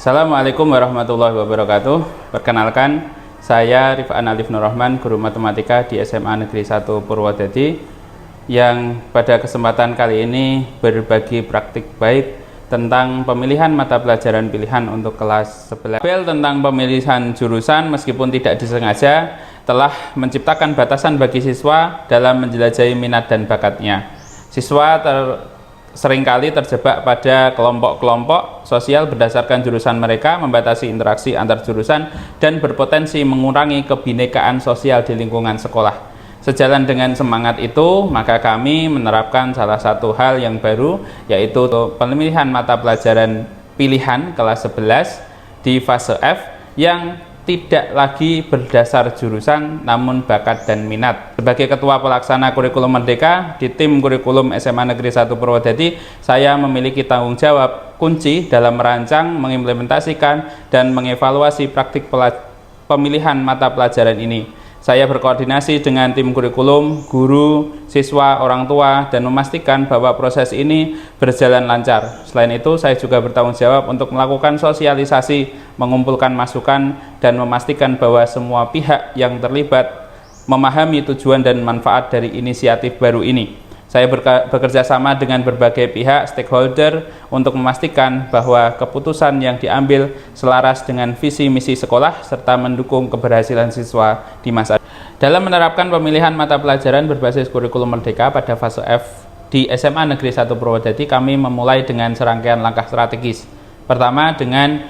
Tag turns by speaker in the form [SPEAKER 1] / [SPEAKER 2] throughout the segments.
[SPEAKER 1] Assalamualaikum warahmatullahi wabarakatuh. Perkenalkan, saya Rifan Alif Nur Rahman, guru matematika di SMA Negeri 1 Purwodadi, yang pada kesempatan kali ini berbagi praktik baik tentang pemilihan mata pelajaran pilihan untuk kelas 11. Tabel tentang pemilihan jurusan meskipun tidak disengaja telah menciptakan batasan bagi siswa dalam menjelajahi minat dan bakatnya. Siswa seringkali terjebak pada kelompok-kelompok sosial berdasarkan jurusan mereka, membatasi interaksi antar jurusan, dan berpotensi mengurangi kebinekaan sosial di lingkungan sekolah. Sejalan dengan semangat itu, maka kami menerapkan salah satu hal yang baru, yaitu pemilihan mata pelajaran pilihan kelas 11 di fase F yang tidak lagi berdasar jurusan namun bakat dan minat. Sebagai Ketua Pelaksana Kurikulum Merdeka di tim Kurikulum SMA Negeri 1 Purwodadi, saya memiliki tanggung jawab kunci dalam merancang, mengimplementasikan, dan mengevaluasi praktik pemilihan mata pelajaran ini. Saya berkoordinasi dengan tim kurikulum, guru, siswa, orang tua, dan memastikan bahwa proses ini berjalan lancar. Selain itu, saya juga bertanggung jawab untuk melakukan sosialisasi, mengumpulkan masukan, dan memastikan bahwa semua pihak yang terlibat memahami tujuan dan manfaat dari inisiatif baru ini. Saya bekerja sama dengan berbagai pihak stakeholder untuk memastikan bahwa keputusan yang diambil selaras dengan visi misi sekolah serta mendukung keberhasilan siswa di masa. Dalam menerapkan pemilihan mata pelajaran berbasis kurikulum merdeka pada fase F di SMA Negeri 1 Purwodadi, kami memulai dengan serangkaian langkah strategis. Pertama, dengan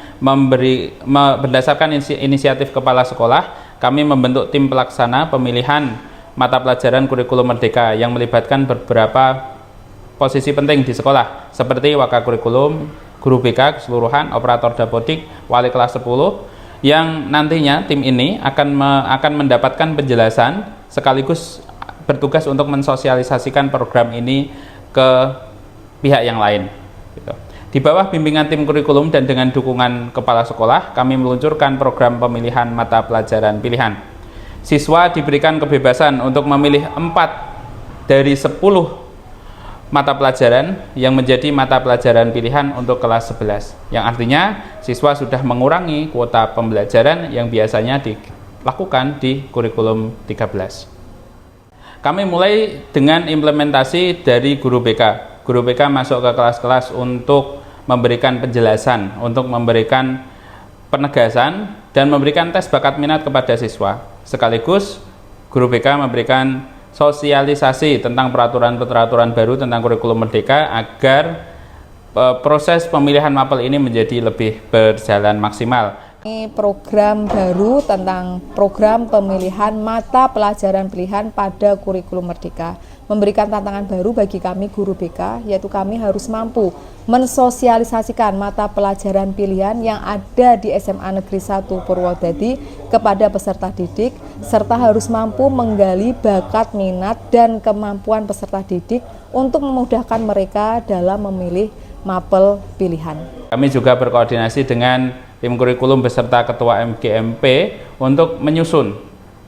[SPEAKER 1] berdasarkan inisiatif kepala sekolah, kami membentuk tim pelaksana pemilihan mata pelajaran kurikulum merdeka yang melibatkan beberapa posisi penting di sekolah seperti wakakurikulum, guru BK keseluruhan, operator dapodik, wali kelas 10, yang nantinya tim ini akan mendapatkan penjelasan sekaligus bertugas untuk mensosialisasikan program ini ke pihak yang lain. Di bawah bimbingan tim kurikulum dan dengan dukungan kepala sekolah, kami meluncurkan program pemilihan mata pelajaran pilihan. Siswa diberikan kebebasan untuk memilih 4 dari 10 mata pelajaran yang menjadi mata pelajaran pilihan untuk kelas 11, yang artinya siswa sudah mengurangi kuota pembelajaran yang biasanya dilakukan di kurikulum 13. Kami mulai dengan implementasi dari guru BK. Guru BK masuk ke kelas-kelas untuk memberikan penjelasan, untuk memberikan penegasan, dan memberikan tes bakat minat kepada siswa. Sekaligus, guru BK memberikan sosialisasi tentang peraturan-peraturan baru tentang kurikulum merdeka agar proses pemilihan mapel ini menjadi lebih berjalan maksimal.
[SPEAKER 2] Ini program baru tentang program pemilihan mata pelajaran pilihan pada kurikulum merdeka, memberikan tantangan baru bagi kami guru BK, yaitu kami harus mampu mensosialisasikan mata pelajaran pilihan yang ada di SMA Negeri 1 Purwodadi kepada peserta didik, serta harus mampu menggali bakat, minat, dan kemampuan peserta didik untuk memudahkan mereka dalam memilih mapel pilihan.
[SPEAKER 1] Kami juga berkoordinasi dengan tim kurikulum beserta ketua MGMP untuk menyusun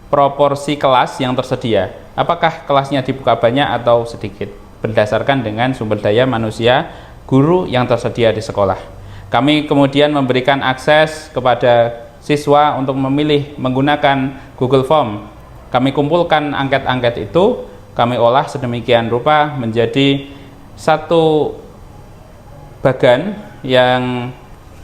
[SPEAKER 1] proporsi kelas yang tersedia. Apakah kelasnya dibuka banyak atau sedikit, berdasarkan dengan sumber daya manusia guru yang tersedia di sekolah. Kami kemudian memberikan akses kepada siswa untuk memilih menggunakan Google Form. Kami kumpulkan angket-angket itu, kami olah sedemikian rupa menjadi satu bagan yang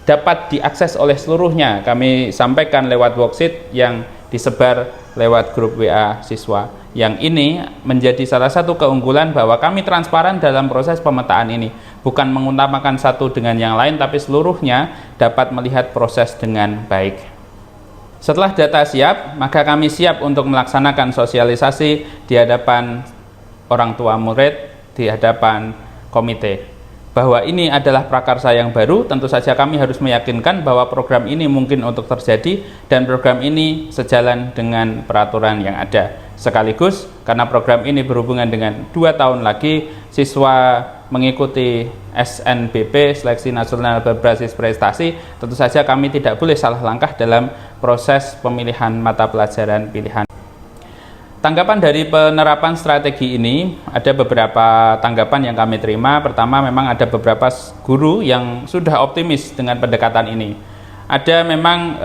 [SPEAKER 1] dapat diakses oleh seluruhnya. Kami sampaikan lewat worksheet yang disebar lewat grup WA siswa. Yang ini menjadi salah satu keunggulan bahwa kami transparan dalam proses pemetaan ini, bukan mengutamakan satu dengan yang lain, tapi seluruhnya dapat melihat proses dengan baik. Setelah data siap, maka kami siap untuk melaksanakan sosialisasi di hadapan orang tua murid, di hadapan komite. Bahwa ini adalah prakarsa yang baru, tentu saja kami harus meyakinkan bahwa program ini mungkin untuk terjadi dan program ini sejalan dengan peraturan yang ada. Sekaligus, karena program ini berhubungan dengan 2 tahun lagi siswa mengikuti SNBP, Seleksi Nasional Berbasis Prestasi, tentu saja kami tidak boleh salah langkah dalam proses pemilihan mata pelajaran pilihan. Tanggapan dari penerapan strategi ini, ada beberapa tanggapan yang kami terima. Pertama, memang ada beberapa guru yang sudah optimis dengan pendekatan ini. Ada memang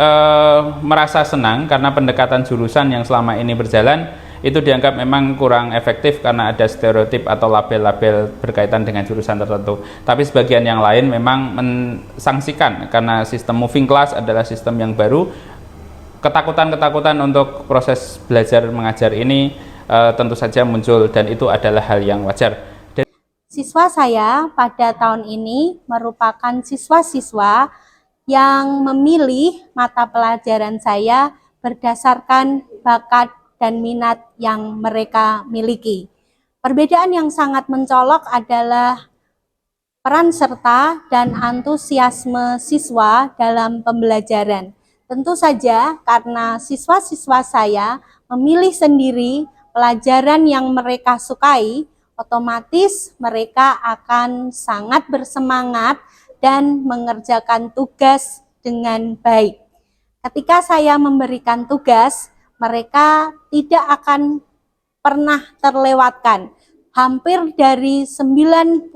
[SPEAKER 1] merasa senang karena pendekatan jurusan yang selama ini berjalan itu dianggap memang kurang efektif karena ada stereotip atau label-label berkaitan dengan jurusan tertentu. Tapi sebagian yang lain memang mensangsikan karena sistem moving class adalah sistem yang baru. Ketakutan-ketakutan untuk proses belajar mengajar ini tentu saja muncul dan itu adalah hal yang wajar.
[SPEAKER 3] Siswa saya pada tahun ini merupakan siswa-siswa yang memilih mata pelajaran saya berdasarkan bakat dan minat yang mereka miliki. Perbedaan yang sangat mencolok adalah peran serta dan antusiasme siswa dalam pembelajaran. Tentu saja karena siswa-siswa saya memilih sendiri pelajaran yang mereka sukai, otomatis mereka akan sangat bersemangat dan mengerjakan tugas dengan baik. Ketika saya memberikan tugas, mereka tidak akan pernah terlewatkan. Hampir dari 98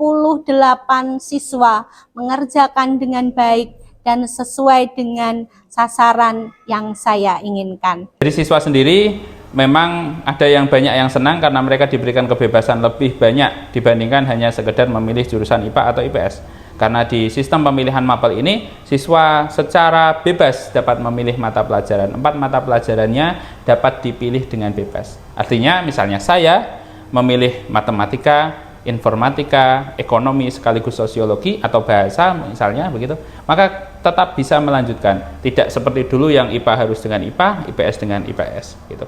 [SPEAKER 3] siswa mengerjakan dengan baik dan sesuai dengan sasaran yang saya inginkan.
[SPEAKER 1] Dari siswa sendiri memang ada yang banyak yang senang karena mereka diberikan kebebasan lebih banyak dibandingkan hanya sekedar memilih jurusan IPA atau IPS. Karena di sistem pemilihan mapel ini, siswa secara bebas dapat memilih mata pelajaran. 4 mata pelajarannya dapat dipilih dengan bebas. Artinya misalnya saya memilih matematika, informatika, ekonomi sekaligus sosiologi atau bahasa misalnya begitu, maka tetap bisa melanjutkan. Tidak seperti dulu yang IPA harus dengan IPA, IPS dengan IPS gitu.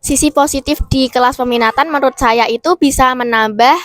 [SPEAKER 4] Sisi positif di kelas peminatan menurut saya itu bisa menambah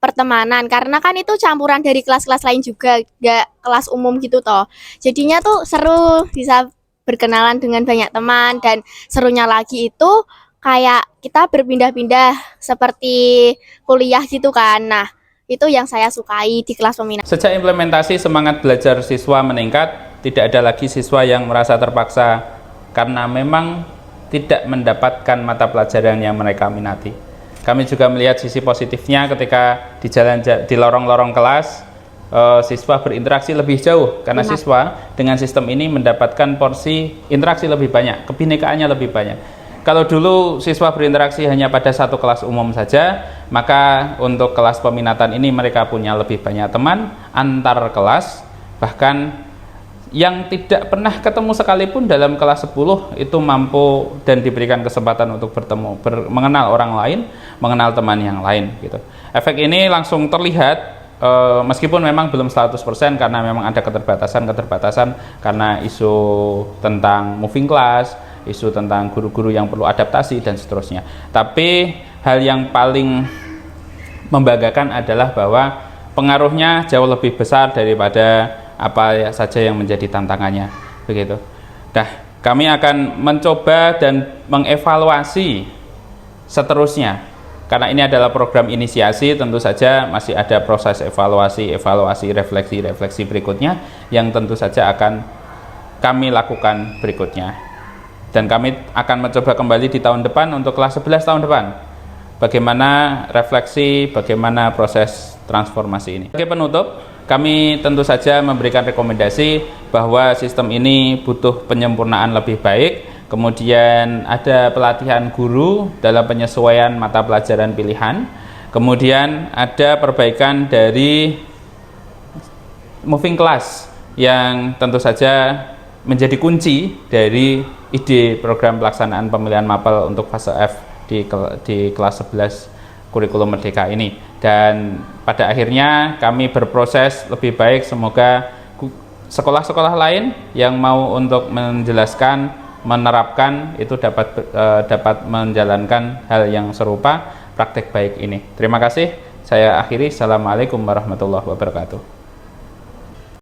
[SPEAKER 4] pertemanan, karena kan itu campuran dari kelas-kelas lain juga, gak kelas umum gitu toh. Jadinya tuh seru, bisa berkenalan dengan banyak teman, dan serunya lagi itu kayak kita berpindah-pindah seperti kuliah gitu kan. Nah, itu yang saya sukai di kelas peminatan.
[SPEAKER 1] Sejak implementasi semangat belajar siswa meningkat, tidak ada lagi siswa yang merasa terpaksa karena memang tidak mendapatkan mata pelajaran yang mereka minati. Kami juga melihat sisi positifnya ketika di lorong-lorong kelas siswa berinteraksi lebih jauh karena siswa dengan sistem ini mendapatkan porsi interaksi lebih banyak, kebinekaannya lebih banyak. Kalau dulu siswa berinteraksi hanya pada satu kelas umum saja, maka untuk kelas peminatan ini mereka punya lebih banyak teman antar kelas, bahkan yang tidak pernah ketemu sekalipun dalam kelas 10 itu mampu dan diberikan kesempatan untuk bertemu, mengenal orang lain, mengenal teman yang lain gitu. Efek ini langsung terlihat meskipun memang belum 100% karena memang ada keterbatasan karena isu tentang moving class, isu tentang guru-guru yang perlu adaptasi dan seterusnya. Tapi hal yang paling membanggakan adalah bahwa pengaruhnya jauh lebih besar daripada apa saja yang menjadi tantangannya begitu. Nah, kami akan mencoba dan mengevaluasi seterusnya. Karena ini adalah program inisiasi, tentu saja masih ada proses evaluasi, refleksi berikutnya yang tentu saja akan kami lakukan berikutnya. Dan kami akan mencoba kembali di tahun depan untuk kelas 11 tahun depan. Bagaimana refleksi, bagaimana proses transformasi ini. Sebagai penutup, kami tentu saja memberikan rekomendasi bahwa sistem ini butuh penyempurnaan lebih baik, kemudian ada pelatihan guru dalam penyesuaian mata pelajaran pilihan, kemudian ada perbaikan dari moving class yang tentu saja menjadi kunci dari ide program pelaksanaan pemilihan mapel untuk fase F di kelas 11 kurikulum Merdeka ini. Dan pada akhirnya kami berproses lebih baik, semoga sekolah-sekolah lain yang mau untuk menjelaskan, menerapkan itu dapat menjalankan hal yang serupa, praktek baik ini. Terima kasih, saya akhiri. Assalamualaikum warahmatullahi wabarakatuh.